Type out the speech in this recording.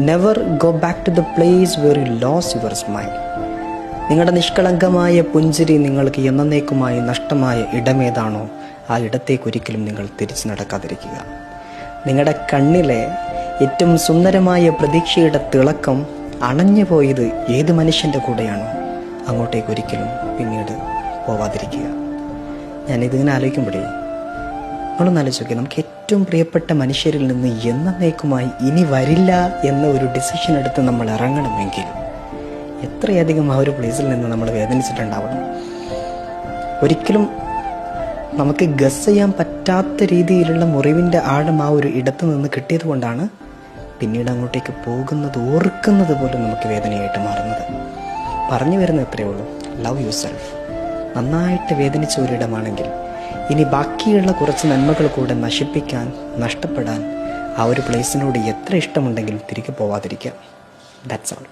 Never go back to the place where you lose your smile. നിങ്ങളുടെ നിഷ്കളങ്കമായ പുഞ്ചിരി നിങ്ങൾക്ക് എന്നേക്കുമായി നഷ്ടമായ ഇടമേതാണോ ആ ഇടത്തേക്ക് ഒരിക്കലും നിങ്ങൾ തിരിച്ചു നടക്കാതിരിക്കുക. നിങ്ങളുടെ കണ്ണിലെ ഏറ്റവും സുന്ദരമായ പ്രതീക്ഷയുടെ തിളക്കം അണഞ്ഞു പോയത് ഏത് മനുഷ്യൻ്റെ കൂടെയാണോ അങ്ങോട്ടേക്ക് ഒരിക്കലും പിന്നീട് പോവാതിരിക്കുക. ഞാനിതിങ്ങനെ ആലോചിക്കുമ്പോഴേ നമ്മളൊന്ന് ആലോചിക്കുക, നമുക്ക് ഏറ്റവും പ്രിയപ്പെട്ട മനുഷ്യരിൽ നിന്ന് എന്നേക്കുമായി ഇനി വരില്ല എന്ന ഒരു ഡിസിഷൻ എടുത്ത് നമ്മൾ ഇറങ്ങണമെങ്കിൽ എത്രയധികം ആ ഒരു പ്ലേസിൽ നിന്ന് നമ്മൾ വേദനിച്ചിട്ടുണ്ടാവണം. ഒരിക്കലും നമുക്ക് ഗസ് ചെയ്യാൻ പറ്റാത്ത രീതിയിലുള്ള മുറിവിൻ്റെ ആഴം ആ ഒരു ഇടത്ത് നിന്ന് കിട്ടിയത് കൊണ്ടാണ് പിന്നീട് അങ്ങോട്ടേക്ക് പോകുന്നത് ഓർക്കുന്നത് പോലും നമുക്ക് വേദനയായിട്ട് മാറുന്നത്. പറഞ്ഞു വരുന്നത് എത്രയേ ഉള്ളൂ, ലവ് യു സെൽഫ്. നന്നായിട്ട് വേദനിച്ച ഒരിടമാണെങ്കിൽ ഇനി ബാക്കിയുള്ള കുറച്ച് നന്മകൾ കൂടെ നശിപ്പിക്കാൻ, നഷ്ടപ്പെടാൻ ആ ഒരു പ്ലേസിനോട് എത്ര ഇഷ്ടമുണ്ടെങ്കിലും തിരികെ പോവാതിരിക്കാം. That's all.